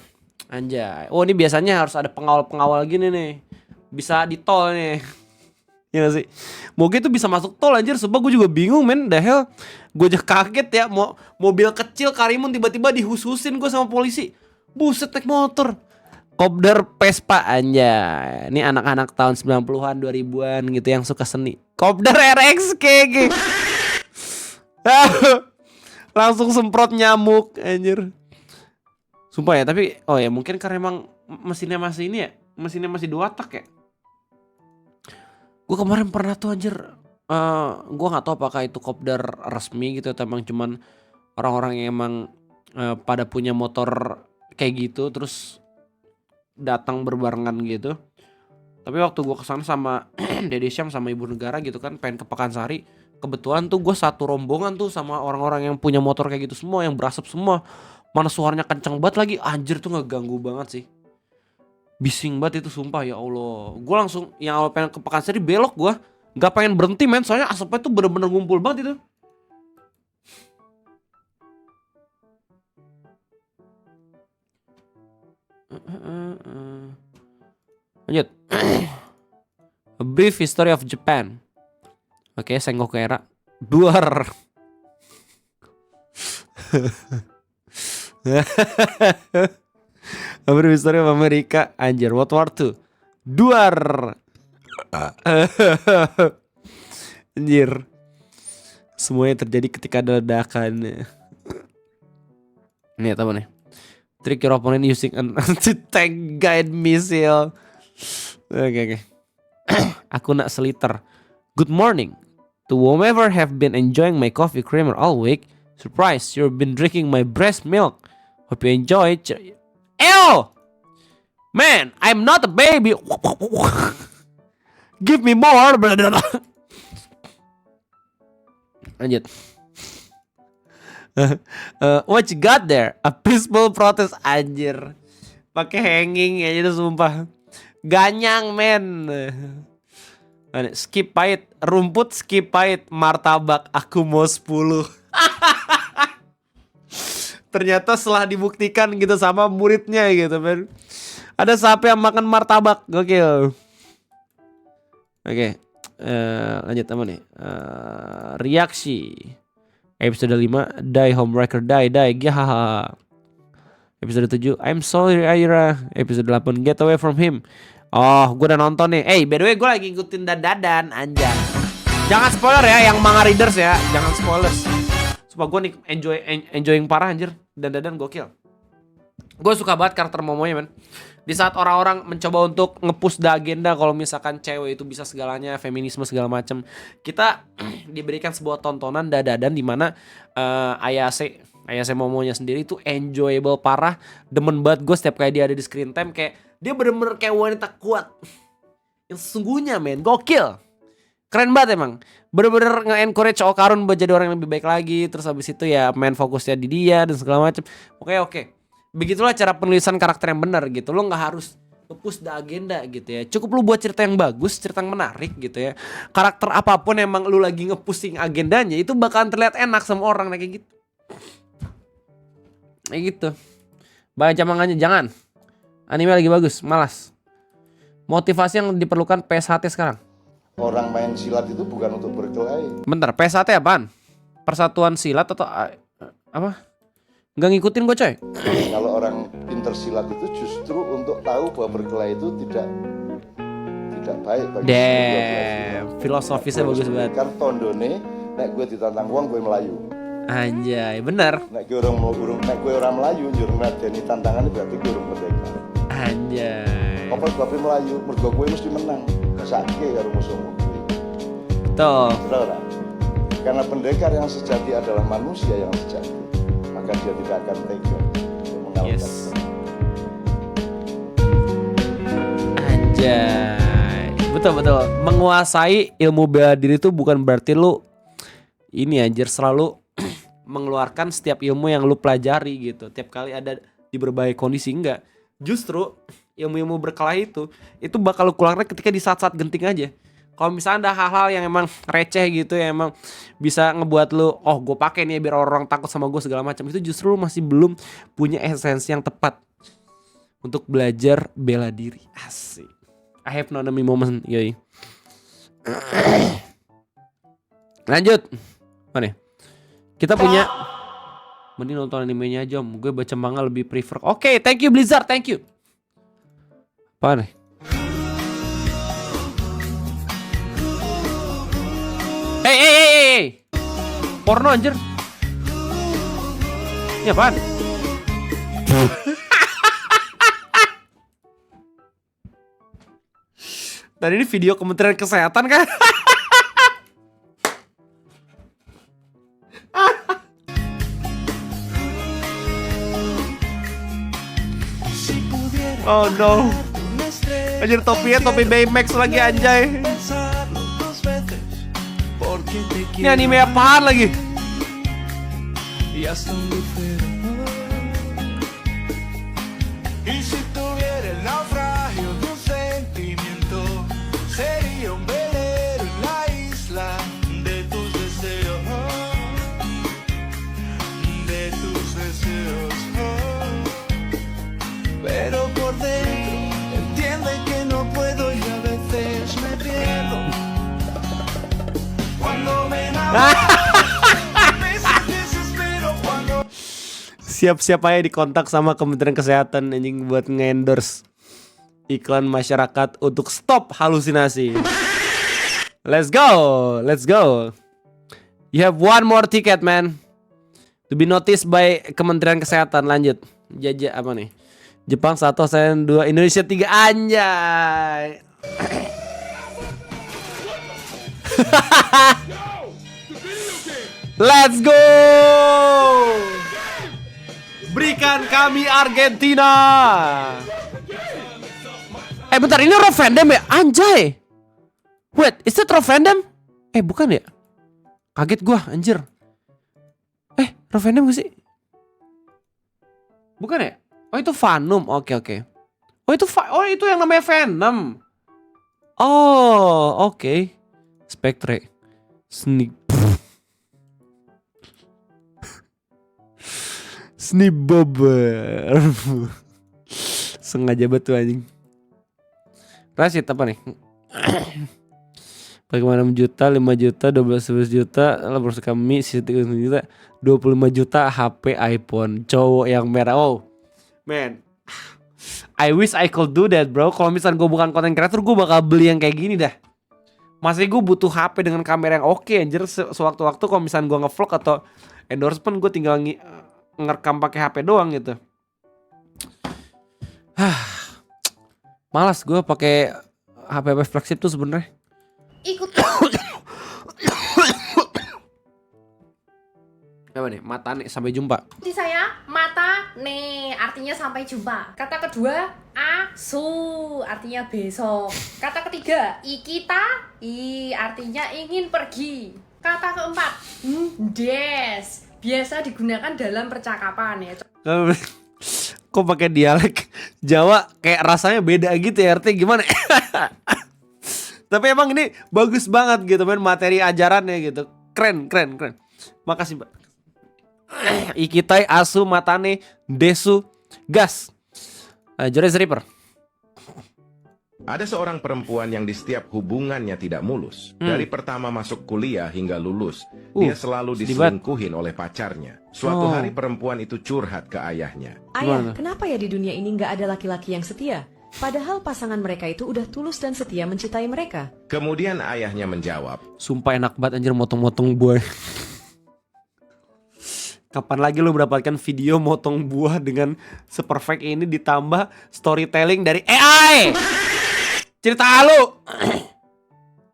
anjay. Oh, ini biasanya harus ada pengawal-pengawal gini nih. Bisa di tol nih. Ya gak sih? Moge tuh bisa masuk tol anjir. Sebab gue juga bingung, men. The hell, gue aja kaget ya. Mobil kecil Karimun tiba-tiba dihususin gue sama polisi. Buset, naik motor. Kopdar Vespa, anjay. Ini anak-anak tahun 90-an, 2000-an gitu yang suka seni. Kopdar RX KG. Langsung semprot nyamuk, anjir. Sumpah ya, tapi oh ya mungkin karena emang mesinnya masih ini ya. Mesinnya masih 2 tak ya. Gue kemarin pernah tuh anjir. Gue gak tahu apakah itu kopdar resmi gitu atau emang cuman orang-orang yang emang pada punya motor kayak gitu terus datang berbarengan gitu. Tapi waktu gue kesana sama Dede Syam sama Ibu Negara gitu kan, pengen ke Pekansari, kebetulan tuh gue satu rombongan tuh sama orang-orang yang punya motor kayak gitu semua, yang berasap semua. Mana suaranya kenceng banget lagi, anjir tuh ngeganggu banget sih. Bising banget itu sumpah, ya Allah. Gue langsung yang awal pengen ke Pekansari belok gue, gak pengen berhenti men, soalnya asapnya tuh bener-bener ngumpul banget itu. Lanjut. A Brief History of Japan. Oke, Sengoku era. Duar. A Brief History of America. Anjir, World War II. Duar. Anjir. Semuanya terjadi ketika ada ledakan. Ini apa nih? Trick your opponent using an anti-tank guide missile. Oke. Aku nak seliter. Good morning. To whomever have been enjoying my coffee creamer all week. Surprise, you've been drinking my breast milk. Hope you enjoy. Ew! Man, I'm not a baby. Give me more. Lanjut. What you got there? A peaceful protest, anjir. Pakai hanging ya itu sumpah. Ganyang men. Skip pahit, rumput skip pahit, martabak aku mau 10. Ternyata setelah dibuktikan gitu sama muridnya gitu men. Ada sapi yang makan martabak, gokil. Oke, lanjut apa nih? Reaksi episode 5, Die Homewrecker, die, gahaha. Episode 7, I'm sorry Aira. Episode 8, Get away from him. Oh, gue udah nonton nih. By the way, gue lagi ngikutin dadan anjay. Jangan spoiler ya, yang manga readers ya, jangan spoiler. Supaya gue nih enjoying parah anjir. Dadan gokil. Gue suka banget karakter Momonya men. Di saat orang-orang mencoba untuk nge-push the agenda kalau misalkan cewek itu bisa segalanya, feminisme segala macem, kita diberikan sebuah tontonan dadadan di mana Ayase Momonya sendiri itu enjoyable parah, demen banget gue setiap kali dia ada di screen time, kayak dia bener-bener kayak wanita kuat yang sesungguhnya men, gokil. Keren banget emang. Bener-bener nge-encourage Okarun buat jadi orang yang lebih baik lagi. Terus habis itu ya main fokusnya di dia dan segala macem. Oke. Begitulah cara penulisan karakter yang benar gitu. Lo gak harus nge-push the agenda gitu ya. Cukup lu buat cerita yang bagus, cerita yang menarik gitu ya. Karakter apapun emang lu lagi nge-pushing agendanya, itu bakalan terlihat enak sama orang kayak gitu. Kayak gitu. Banyak jamangannya, jangan. Anime lagi bagus, malas. Motivasi yang diperlukan PSHT sekarang. Orang main silat itu bukan untuk berkelahi. Bentar, PSHT apaan? Persatuan Silat atau apa? Nggak ngikutin gue coy. Kalau orang pinter silat itu justru untuk tahu bahwa berkelahi itu tidak baik bagi filosofisnya bagus banget. Kan tondone, nek gue ditantang wong gue Melayu. Anjay, bener. Nek gue orang Melayu, njur ngadeni tantangan berarti gue orang merdeka. Anjay. Apa sebabnya Melayu? Mergo gue mesti menang. Sakit karo musuhmu. Betul. Saudara, karena pendekar yang sejati adalah manusia yang sejati, maka dia tidak akan tega untuk mengalahkan. Yes. Anjay. Betul. Menguasai ilmu bela diri itu bukan berarti lu ini anjir selalu mengeluarkan setiap ilmu yang lu pelajari gitu. Tiap kali ada di berbagai kondisi, enggak. Justru ilmu-ilmu berkelahi itu bakal lu keluarkan ketika di saat-saat genting aja. Kalau misalnya ada hal-hal yang emang receh gitu ya, emang bisa ngebuat lu, oh gue pakai nih biar orang takut sama gue segala macam, itu justru lu masih belum punya esensi yang tepat untuk belajar bela diri. Asik. I have no enemy moment, yoi. Lanjut. Mana? Kita punya mending nonton animenya aja, gue baca manga lebih prefer. Oke, thank you Blizzard, thank you. Apa nih? Hey. Porno anjir. Ini apaan? Dan ini video Kementerian Kesehatan kan? Oh no. Anjir topinya topi Baymax lagi anjay. Ini anime apaan lagi? Siap-siap aja dikontak sama Kementerian Kesehatan anjing buat nge-endorse iklan masyarakat untuk stop halusinasi. Let's go. You have one more ticket man to be noticed by Kementerian Kesehatan. Lanjut. Jajak apa nih? Jepang 1, ASEAN 2, Indonesia 3. Anjay. Let's go. Berikan kami Argentina. Bentar, ini Rob Van Dam ya? Anjay. Wait, is that Rob Van Dam? Bukan ya? Kaget gua, anjir. Rob Van Dam gak sih? Bukan ya? Oh, itu Venom. Oke. Oh, itu yang namanya Venom. Oh, oke. Spectre. Sneak. Snibobber. Sengaja betul anjing. Rashid apa nih? Bagaimana 6 juta, 5 juta, 12 juta, lalu kami sisa 30 juta, 25 juta HP iPhone cowok yang merah. Oh, man, I wish I could do that, bro. Kalau misalnya gue bukan content creator, gue bakal beli yang kayak gini dah. Masih gue butuh HP dengan kamera yang oke, anjir. Sewaktu-waktu kalau misalnya gue ngevlog atau endorsement, gue tinggal ngerekam pakai HP doang gitu. Malas gue pakai HP flagship tuh sebenarnya. Ikut. Apa nih? Mata nih, sampai jumpa. Ikuti saya, mata nih artinya sampai jumpa. Kata kedua, asu artinya besok. Kata ketiga, ikita, artinya ingin pergi. Kata keempat, des, biasa digunakan dalam percakapan ya. Kok pakai dialek Jawa kayak rasanya beda gitu ya, artinya gimana? Tapi emang ini bagus banget gitu men, materi ajarannya gitu. Keren. Makasih Mbak. Ikitai, asu, matane, desu, gas. Jores Reaper. Ada seorang perempuan yang di setiap hubungannya tidak mulus. Dari pertama masuk kuliah hingga lulus, dia selalu diselingkuhin oleh pacarnya. Suatu hari perempuan itu curhat ke ayahnya. Ayah, kenapa ya di dunia ini nggak ada laki-laki yang setia? Padahal pasangan mereka itu udah tulus dan setia mencintai mereka. Kemudian ayahnya menjawab, sumpah enak banget anjir motong-motong buah. Kapan lagi lu mendapatkan video motong buah dengan seperfect ini ditambah storytelling dari AI? Cerita lu.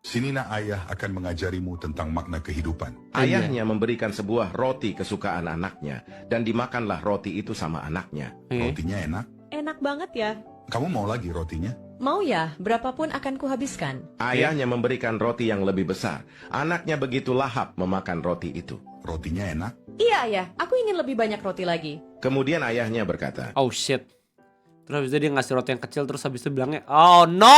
Sinilah ayah akan mengajarimu tentang makna kehidupan. Ayahnya memberikan sebuah roti kesukaan anaknya dan dimakanlah roti itu sama anaknya. Rotinya enak? Enak banget ya. Kamu mau lagi rotinya? Mau ya, berapapun akan kuhabiskan. Ayahnya memberikan roti yang lebih besar. Anaknya begitu lahap memakan roti itu. Rotinya enak? Iya ayah, aku ingin lebih banyak roti lagi. Kemudian ayahnya berkata, oh shit. Terus habis itu dia ngasih roti yang kecil, terus habis itu bilangnya, oh no.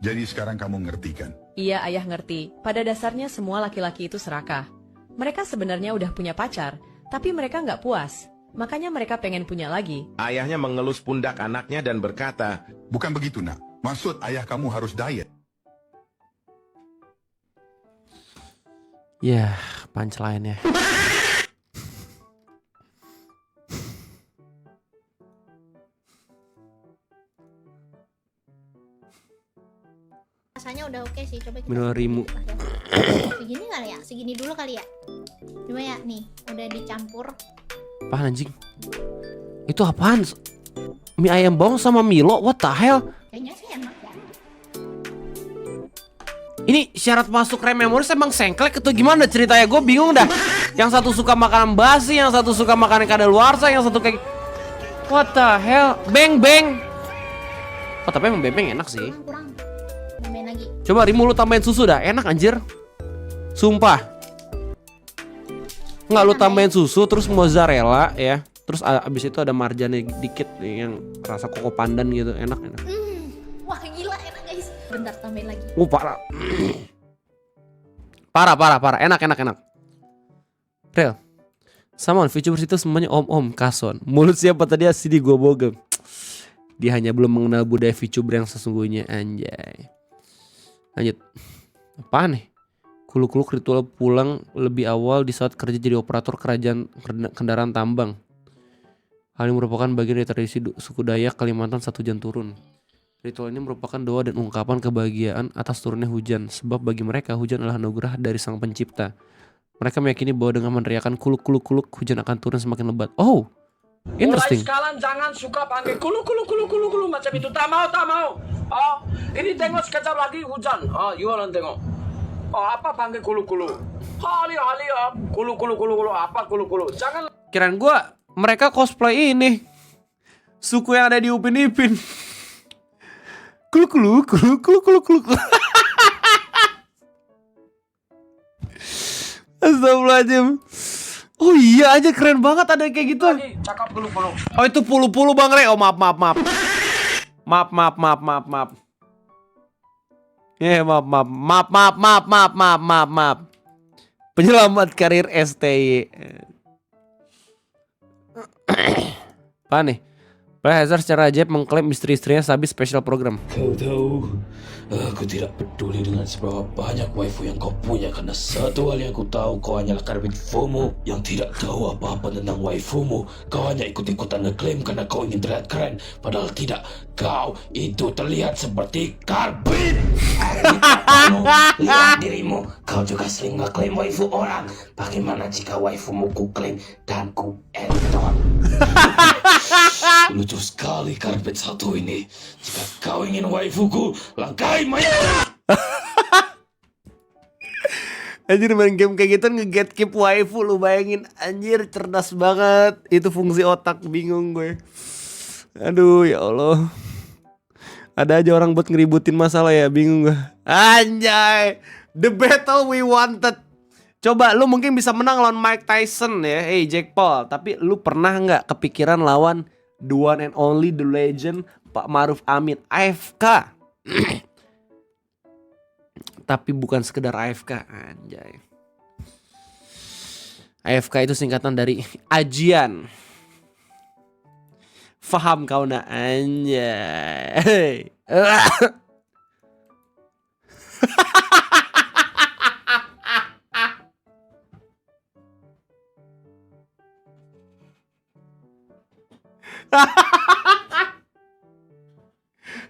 Jadi sekarang kamu ngerti kan? Iya ayah ngerti. Pada dasarnya semua laki-laki itu serakah. Mereka sebenarnya udah punya pacar, tapi mereka nggak puas. Makanya mereka pengen punya lagi. Ayahnya mengelus pundak anaknya dan berkata, bukan begitu nak. Maksud ayah kamu harus diet. Ya, punchline-nya. Rasanya udah oke sih, coba kita menerimu. segini kali ya, segini dulu kali ya. Coba ya, nih udah dicampur. Apaan anjing? Itu apaan? Mie ayam bawang sama Milo? What the hell? Kayaknya sih enak ya. Ini syarat masuk Rememories emang sengklek atau gimana ceritanya? Gue bingung dah. Yang satu suka makanan basi, yang satu suka makanan kadaluarsa, yang satu kayak what the hell? Beng. Oh tapi emang beng enak sih. Kurang. Tambahin lagi. Coba Rimu lu tambahin susu dah, enak anjir. Sumpah. Nggak, lu tambahin susu terus mozzarella ya. Terus abis itu ada marjannya dikit yang rasa koko pandan gitu, enak. Wah gila enak guys. Bentar tambahin lagi. Parah. Enak. Real. Sama VTubers itu semuanya om kason. Mulut siapa tadi asli gua bogem. Dia hanya belum mengenal budaya VTuber yang sesungguhnya, anjay. Lanjut. Apaan nih? Kuluk-kuluk ritual pulang lebih awal di saat kerja jadi operator kerajaan kendaraan tambang. Hal ini merupakan bagian dari tradisi suku Dayak Kalimantan 1 jam turun. Ritual ini merupakan doa dan ungkapan kebahagiaan atas turunnya hujan. Sebab bagi mereka hujan adalah anugerah dari Sang Pencipta. Mereka meyakini bahwa dengan meneriakan kuluk-kuluk hujan akan turun semakin lebat. Oh, interesting. Mulai sekarang jangan suka panggil kuluk macam itu. Tak mau. Oh, ini tengok sekejap lagi hujan. Oh, gimana tengok? Oh, apa panggil kulu-kulu? Hali kulu-kulu apa kulu-kulu? Jangan. Kirain gua mereka cosplay ini suku yang ada di Upin Ipin. Kulu. Astagfirullahaladzim. Oh iya aja, keren banget ada kayak gitu. Cakap kulu-kulu. Oh itu pulu-pulu Bang Re. Oh maaf. Maaf. Maaf. Penyelamat karir STY. Apa nih? Play Hazard secara ajaib mengklaim istri-istrinya sehabis special program. Kau tahu, aku tidak peduli dengan seberapa banyak waifu yang kau punya, karena satu hal yang aku tahu, kau hanyalah karbit FOMO yang tidak tahu apa-apa tentang waifumu. Kau hanya ikut-ikutan ngeklaim karena kau ingin terlihat keren, padahal tidak. Kau itu terlihat seperti karbit. Lihat dirimu, kau juga sering ngeklaim waifu orang. Bagaimana jika waifumu ku klaim dan ku endorse? Lucu sekali karpet satu ini. Jika kau ingin waifuku, langkai mayat. Anjir main game kayak gitu nge-gatekeep waifu, lu bayangin. Anjir cerdas banget. Itu fungsi otak, bingung gue. Aduh ya Allah. Ada aja orang buat ngeributin masalah ya, bingung gue. Anjay, the battle we wanted. Coba lu mungkin bisa menang lawan Mike Tyson ya, Jake Paul. Tapi lu pernah nggak kepikiran lawan the one and only, the legend, Pak Maruf Amin, AFK. Tapi bukan sekedar AFK, anjay. AFK itu singkatan dari ajian. Faham kau nak, anjay.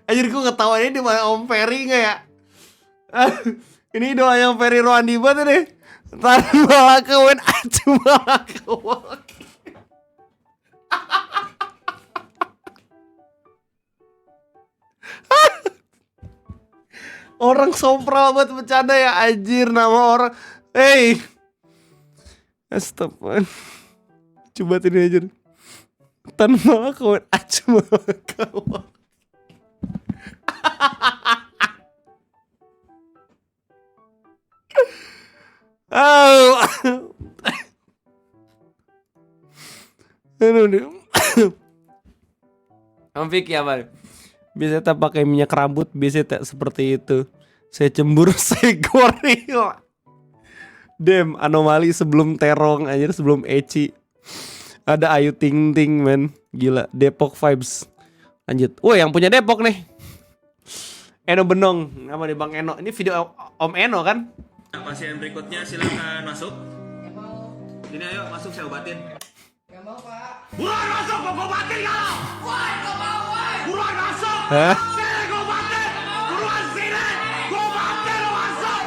Anjir gue ketawanya di mana Om Ferry nggak ya? Ini idolanya Om Ferry Roandi banget nih. Tanpa kawan cuma kawan. Orang sompral buat bercanda ya, anjir nama orang. Hey, astagfirullah. Coba ini aja. Tanpa kawan cuma kawan. Oh. Om Vicky apa? Biasa tak pakai minyak rambut, biasa tak seperti itu. Saya cemburu, saya goril. Damn, anomali sebelum terong, anjir sebelum Eci. Ada Ayu Ting Ting, men. Gila, Depok vibes. Lanjut. Yang punya Depok nih. Eno Benong. Nama nih Bang Eno. Ini video Om Eno kan? Pasien berikutnya silakan masuk. Ini ayo masuk, saya obatin. Gak mau Pak. Buruan masuk, gue obatin kalau. Woi, gak mau woi. Buruan masuk. Hah? Sini gue obatin. Buruan sini. Gue obatin, lo masuk.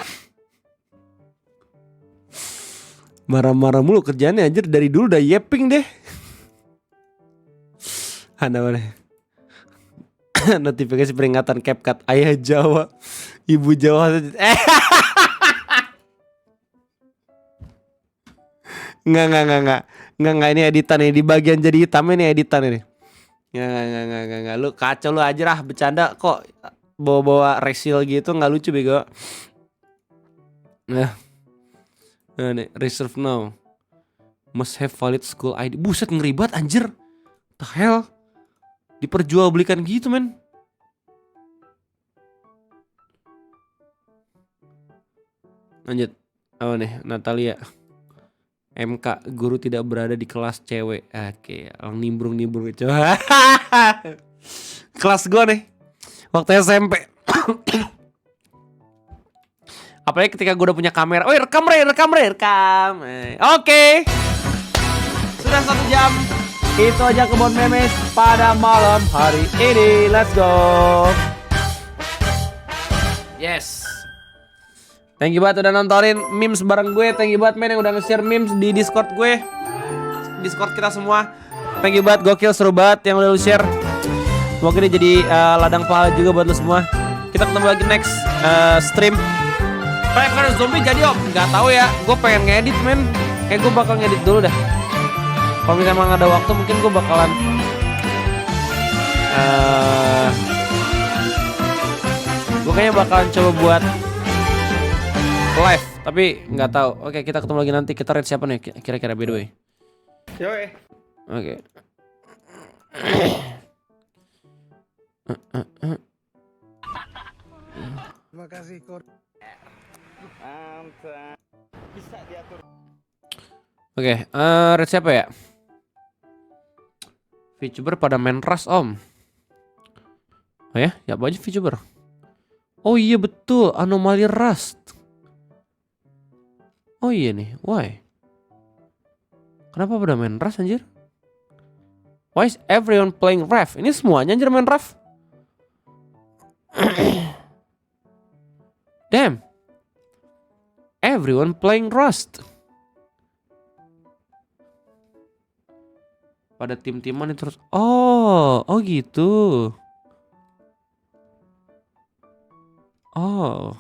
Marah-marah mulu kerjaannya, anjir dari dulu udah yeping deh. Ada mana? Notifikasi peringatan CapCut ayah Jawa, ibu Jawa. Enggak, ini editan nih, di bagian jadi hitam ini editan ini. Enggak, lu kacau lu aja lah, bercanda kok bawa resil gitu nggak lucu bego. Nah nih, reserve now, must have valid school ID. Buset ngeribat anjir, the hell, diperjualbelikan gitu men. Lanjut, nih Natalia. MK, guru tidak berada di kelas cewek. Oke, nimbrung coba. Kelas gue nih waktu SMP. Apalagi ketika gue udah punya kamera. Rekam. Oke. Sudah 1 jam. Itu aja Kebon Memes pada malam hari ini. Let's go. Yes. Thank you banget udah nontonin memes bareng gue. Thank you banget men yang udah nge-share memes di Discord gue, Discord kita semua. Thank you banget, gokil, seru banget yang udah lu share. Semoga ini jadi ladang pahala juga buat lu semua. Kita ketemu lagi next stream. Plants vs Zombie jadi Om? Gak tahu ya, gue pengen ngedit men. Kayak gue bakal ngedit dulu dah. Kalau misalnya emang ada waktu mungkin gue bakalan kayaknya bakalan coba buat live, tapi nggak tahu. Oke, kita ketemu lagi nanti. Kita raid siapa nih kira-kira by the way? Oke. Terima kasih Kor. Mantap. Bisa diatur. Oke, raid siapa ya? VTuber pada main Rust om. Oh ya, ya apa aja VTuber? Oh iya betul, anomali Rust. Oh iya nih, why? Kenapa pada main Rust anjir? Why is everyone playing Raf? Ini semuanya anjir main Raf. Damn. Everyone playing Rust. Pada tim-timan itu terus. Oh gitu. Oh.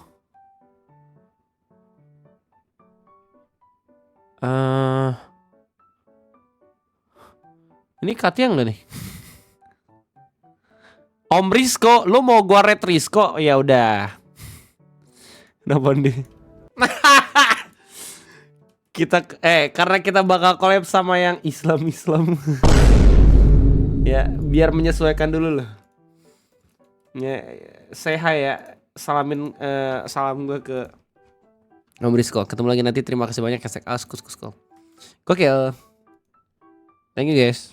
Ini Katia nggak nih? Om Rizko, lu mau gua red Rizko? Ya udah. Kenapa nih? Kita karena kita bakal collab sama yang Islam. Ya, biar menyesuaikan dulu loh. Ya, say hi ya. Salamin salam gue ke Om Rizko. Ketemu lagi nanti. Terima kasih banyak hashtag Askus. Gokil. Thank you guys.